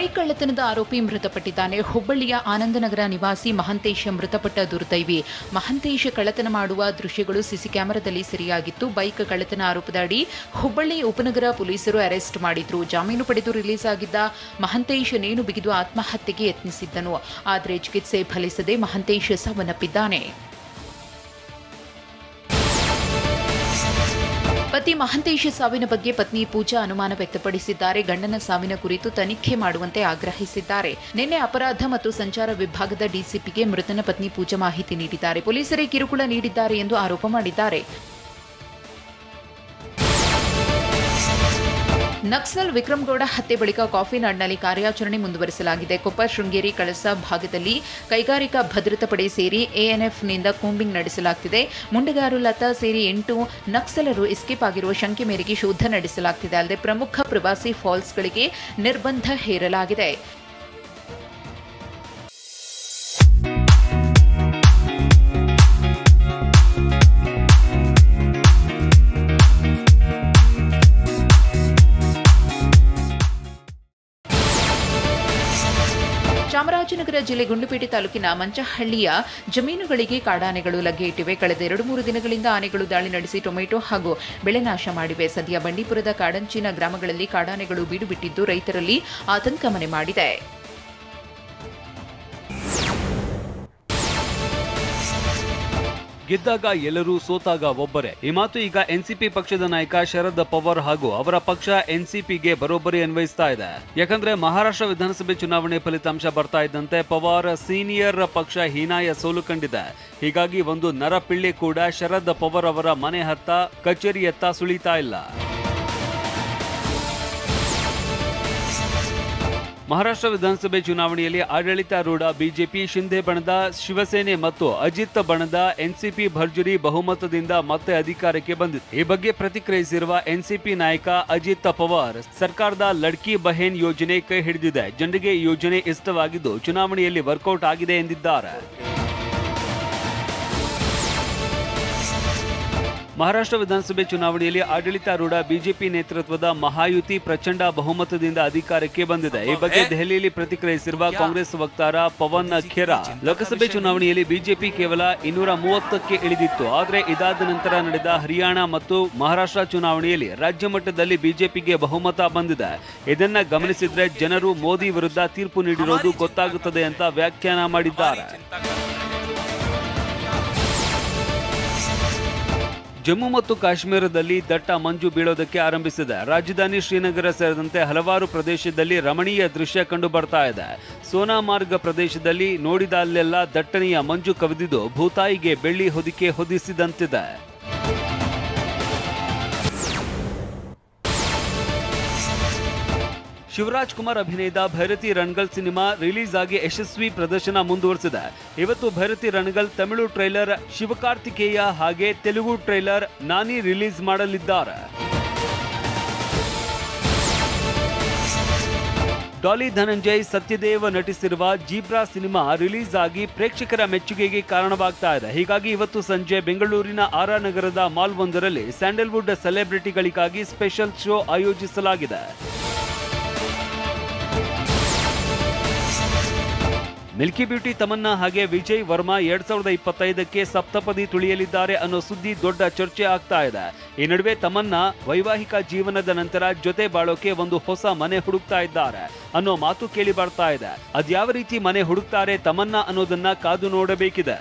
Bike ಕಳ್ಳತನದ ಆರೋಪಿ ಮೃತಪಟ್ಟಿದ್ದಾನೆ. ಹುಬ್ಬಳ್ಳಿಯ ಆನಂದನಗರ ನಿವಾಸಿ ಮಹಂತೇಶ ಮೃತಪಟ್ಟ ದುರ್ದೈವಿ. ಮಹಂತೇಶ ಕಳ್ಳತನ ಮಾಡುವ ದೃಶ್ಯಗಳು ಸಿಸಿ ಕ್ಯಾಮೆರಾದಲ್ಲಿ ಸೆರೆಯಾಗಿತ್ತು. ಬೈಕ್ ಕಳ್ಳತನ ಆರೋಪದ ಅಡಿ ಹುಬ್ಬಳ್ಳಿ ಉಪನಗರ ಪೊಲೀಸರು ಅರೆಸ್ಟ್ ಮಾಡಿದ್ರು. ಜಾಮೀನು ಪಡೆದು ರಿಲೀಸ್ ಆಗಿದ್ದ ಮಹಂತೇಶ ನೇಣು ಬಿಗಿದು ಆತ್ಮಹತ್ಯೆಗೆ ಯತ್ನಿಸಿದ್ದನು. ಆದರೆ ಚಿಕಿತ್ಸೆ ಫಲಿಸದೆ ಮಹಂತೇಶ ಸಾವನ್ನಪ್ಪಿದ್ದಾನೆ. ಪತಿ ಮಹಂತೇಶ ಸಾವಿನ ಬಗ್ಗೆ ಪತ್ನಿ ಪೂಜಾ ಅನುಮಾನ ವ್ಯಕ್ತಪಡಿಸಿದ್ದಾರೆ. ಗಂಡನ ಸಾವಿನ ಕುರಿತು ತನಿಖೆ ಮಾಡುವಂತೆ ಆಗ್ರಹಿಸಿದ್ದಾರೆ. ನಿನ್ನೆ ಅಪರಾಧ ಮತ್ತು ಸಂಚಾರ ವಿಭಾಗದ ಡಿಸಿಪಿಗೆ ಮೃತನ ಪತ್ನಿ ಪೂಜಾ ಮಾಹಿತಿ ನೀಡಿದ್ದಾರೆ. ಪೊಲೀಸರೇ ಕಿರುಕುಳ ನೀಡಿದ್ದಾರೆ ಎಂದು ಆರೋಪ ಮಾಡಿದ್ದಾರೆ. ನಕ್ಸಲ್ ವಿಕ್ರಮಗೌಡ ಹತ್ಯೆ ಬಳಿಕ ಕಾಫಿ ನಾಡ್ನಲ್ಲಿ ಕಾರ್ಯಾಚರಣೆ ಮುಂದುವರಿಸಲಾಗಿದೆ. ಕೊಪ್ಪ, ಶೃಂಗೇರಿ, ಕಳಸಾ ಭಾಗದಲ್ಲಿ ಕೈಗಾರಿಕಾ ಭದ್ರತಾ ಪಡೆ ಸೇರಿ ಎಎನ್ಎಫ್ನಿಂದ ಕೂಂಬಿಂಗ್ ನಡೆಸಲಾಗುತ್ತಿದೆ. ಮುಂಡಗಾರು, ಲತಾ ಸೇರಿ 8 ನಕ್ಸಲರು ಎಸ್ಕೇಪ್ ಆಗಿರುವ ಶಂಕೆ ಮೇರೆಗೆ ಶೋಧ ನಡೆಸಲಾಗುತ್ತಿದೆ. ಅಲ್ಲದೆ ಪ್ರಮುಖ ಪ್ರವಾಸಿ ಫಾಲ್ಸ್ಗಳಿಗೆ ನಿರ್ಬಂಧ ಹೇರಲಾಗಿದೆ. ಚಾಮರಾಜನಗರ ಜಿಲ್ಲೆ ಗುಂಡ್ಲುಪೇಟೆ ತಾಲೂಕಿನ ಮಂಚಹಳ್ಳಿಯ ಜಮೀನುಗಳಿಗೆ ಕಾಡಾನೆಗಳು ಲಗ್ಗೆ ಇಟ್ಟಿವೆ. ಕಳೆದ 2-3 ದಿನಗಳಿಂದ ಆನೆಗಳು ದಾಳಿ ನಡೆಸಿ ಟೊಮೆಟೊ ಹಾಗೂ ಬೆಳೆ ನಾಶ ಮಾಡಿವೆ. ಸದ್ಯ ಬಂಡೀಪುರದ ಕಾಡಂಚಿನ ಗ್ರಾಮಗಳಲ್ಲಿ ಕಾಡಾನೆಗಳು ಬೀಡು ಬಿಟ್ಟಿದ್ದು ರೈತರಲ್ಲಿ ಆತಂಕ ಮನೆ ಮಾಡಿದೆ. ಗೆದ್ದಾಗ ಎಲ್ಲರೂ, ಸೋತಾಗ ಒಬ್ಬರೇ. ಈ ಮಾತು ಈಗ ಎನ್ಸಿಪಿ ಪಕ್ಷದ ನಾಯಕ ಶರದ್ ಪವಾರ್ ಹಾಗೂ ಅವರ ಪಕ್ಷ ಎನ್ಸಿಪಿಗೆ ಬರೋಬ್ಬರಿ ಅನ್ವಯಿಸ್ತಾ ಇದೆ. ಯಾಕಂದ್ರೆ ಮಹಾರಾಷ್ಟ್ರ ವಿಧಾನಸಭೆ ಚುನಾವಣೆ ಫಲಿತಾಂಶ ಬರ್ತಾ ಇದ್ದಂತೆ ಪವಾರ್ ಸೀನಿಯರ್ ಪಕ್ಷ ಹೀನಾಯ ಸೋಲು ಕಂಡಿದೆ. ಹೀಗಾಗಿ ಒಂದು ನರಪಿಳ್ಳಿ ಕೂಡ ಶರದ್ ಪವಾರ್ ಅವರ ಮನೆ ಹತ್ತ, ಕಚೇರಿಯತ್ತ ಸುಳಿತಾ ಇಲ್ಲ. ಮಹಾರಾಷ್ಟ್ರ ವಿಧಾನಸಭೆ ಚುನಾವಣೆಯಲ್ಲಿ ಆಡಳಿತಾರೂಢ ಬಿಜೆಪಿ, ಶಿಂದೆ ಬಣದ ಶಿವಸೇನೆ ಮತ್ತು ಅಜಿತ್ ಬಣದ ಎನ್ಸಿಪಿ ಭರ್ಜರಿ ಬಹುಮತದಿಂದ ಮತ್ತೆ ಅಧಿಕಾರಕ್ಕೆ ಬಂದಿದೆ. ಈ ಬಗ್ಗೆ ಪ್ರತಿಕ್ರಿಯಿಸಿರುವ ಎನ್ಸಿಪಿ ನಾಯಕ ಅಜಿತ್ ಪವಾರ್, ಸರ್ಕಾರದ ಲಡ್ಕಿ ಬಹೇನ್ ಯೋಜನೆ ಕೈ ಹಿಡಿದಿದೆ. ಜನರಿಗೆ ಈ ಯೋಜನೆ ಇಷ್ಟವಾಗಿದ್ದು ಚುನಾವಣೆಯಲ್ಲಿ ವರ್ಕೌಟ್ ಆಗಿದೆ ಎಂದಿದ್ದಾರೆ. ಮಹಾರಾಷ್ಟ್ರ ವಿಧಾನಸಭೆ ಚುನಾವಣೆಯಲ್ಲಿ ಆಡಳಿತಾರೂಢ ಬಿಜೆಪಿ ನೇತೃತ್ವದ ಮಹಾಯುತಿ ಪ್ರಚಂಡ ಬಹುಮತದಿಂದ ಅಧಿಕಾರಕ್ಕೆ ಬಂದಿದೆ. ಈ ಬಗ್ಗೆ ದೆಹಲಿಯಲ್ಲಿ ಪ್ರತಿಕ್ರಿಯಿಸಿರುವ ಕಾಂಗ್ರೆಸ್ ವಕ್ತಾರ ಪವನ್ ಖೇರಾ, ಲೋಕಸಭೆ ಚುನಾವಣೆಯಲ್ಲಿ ಬಿಜೆಪಿ ಕೇವಲ 230ಕ್ಕೆ ಇಳಿದಿತ್ತು. ಆದರೆ ಇದಾದ ನಂತರ ನಡೆದ ಹರಿಯಾಣ ಮತ್ತು ಮಹಾರಾಷ್ಟ್ರ ಚುನಾವಣೆಯಲ್ಲಿ ರಾಜ್ಯ ಮಟ್ಟದಲ್ಲಿ ಬಿಜೆಪಿಗೆ ಬಹುಮತ ಬಂದಿದೆ. ಇದನ್ನ ಗಮನಿಸಿದ್ರೆ ಜನರು ಮೋದಿ ವಿರುದ್ಧ ತೀರ್ಪು ನೀಡಿರೋದು ಗೊತ್ತಾಗುತ್ತದೆ ಅಂತ ವ್ಯಾಖ್ಯಾನ ಮಾಡಿದ್ದಾರೆ. ಜಮ್ಮು ಮತ್ತು ಕಾಶ್ಮೀರದಲ್ಲಿ ದಟ್ಟ ಮಂಜು ಬೀಳೋದಕ್ಕೆ ಆರಂಭಿಸಿದೆ. ರಾಜಧಾನಿ ಶ್ರೀನಗರ ಸೇರಿದಂತೆ ಹಲವಾರು ಪ್ರದೇಶದಲ್ಲಿ ರಮಣೀಯ ದೃಶ್ಯ ಕಂಡು ಬರ್ತಾ ಇದೆ. ಸೋನಾಮಾರ್ಗ್ ಪ್ರದೇಶದಲ್ಲಿ ನೋಡಿದಲ್ಲೆಲ್ಲ ದಟ್ಟಣೆಯ ಮಂಜು ಕವಿದಿದ್ದು ಭೂತಾಯಿಗೆ ಬೆಳ್ಳಿ ಹೊದಿಕೆ ಹೊದಿಸಿದಂತಿದೆ. ಶಿವರಾಜ್ ಕುಮಾರ್ ಅಭಿನಯದ ಭೈರತಿ ರಣಗಲ್ ಸಿನಿಮಾ ರಿಲೀಸ್ ಆಗಿ ಯಶಸ್ವಿ ಪ್ರದರ್ಶನ ಮುಂದುವರೆಸಿದೆ. ಇವತ್ತು ಭೈರತಿ ರಣಗಲ್ ತಮಿಳು ಟ್ರೈಲರ್ ಶಿವಕಾರ್ತಿಕೇಯ ಹಾಗೆ ತೆಲುಗು ಟ್ರೈಲರ್ ನಾನಿ ರಿಲೀಸ್ ಮಾಡಲಿದ್ದಾರೆ. ಡಾಲಿ ಧನಂಜಯ್, ಸತ್ಯದೇವ್ ನಟಿಸಿರುವ ಜೀಬ್ರಾ ಸಿನಿಮಾ ರಿಲೀಸ್ ಆಗಿ ಪ್ರೇಕ್ಷಕರ ಮೆಚ್ಚುಗೆಗೆ ಕಾರಣವಾಗ್ತಾ ಇದೆ. ಹೀಗಾಗಿ ಇವತ್ತು ಸಂಜೆ ಬೆಂಗಳೂರಿನ ಆರ್ ನಗರದ ಮಾಲ್ ಒಂದರಲ್ಲಿ ಸ್ಯಾಂಡಲ್ವುಡ್ ಸೆಲೆಬ್ರಿಟಿಗಳಿಗಾಗಿ ಸ್ಪೆಷಲ್ ಶೋ ಆಯೋಜಿಸಲಾಗಿದೆ. ಮಿಲ್ಕಿ ಬ್ಯೂಟಿ ತಮನ್ನಾ ಹಾಗೆ ವಿಜಯ್ ವರ್ಮಾ 2025ಕ್ಕೆ ಸಪ್ತಪದಿ ತುಳಿಯಲಿದ್ದಾರೆ ಅನ್ನೋ ಸುದ್ದಿ ದೊಡ್ಡ ಚರ್ಚೆ ಆಗ್ತಾ ಇದೆ. ಈ ನಡುವೆ ತಮನ್ನಾ ವೈವಾಹಿಕ ಜೀವನದ ನಂತರ ಜೊತೆ ಬಾಳೋಕೆ ಒಂದು ಹೊಸ ಮನೆ ಹುಡುಕ್ತಾ ಇದ್ದಾರೆ ಅನ್ನೋ ಮಾತು ಕೇಳಿ ಬರ್ತಾ ಇದೆ. ಅದ್ಯಾವ ರೀತಿ ಮನೆ ಹುಡುಕ್ತಾರೆ ತಮನ್ನಾ ಅನ್ನೋದನ್ನ ಕಾದು ನೋಡಬೇಕಿದೆ.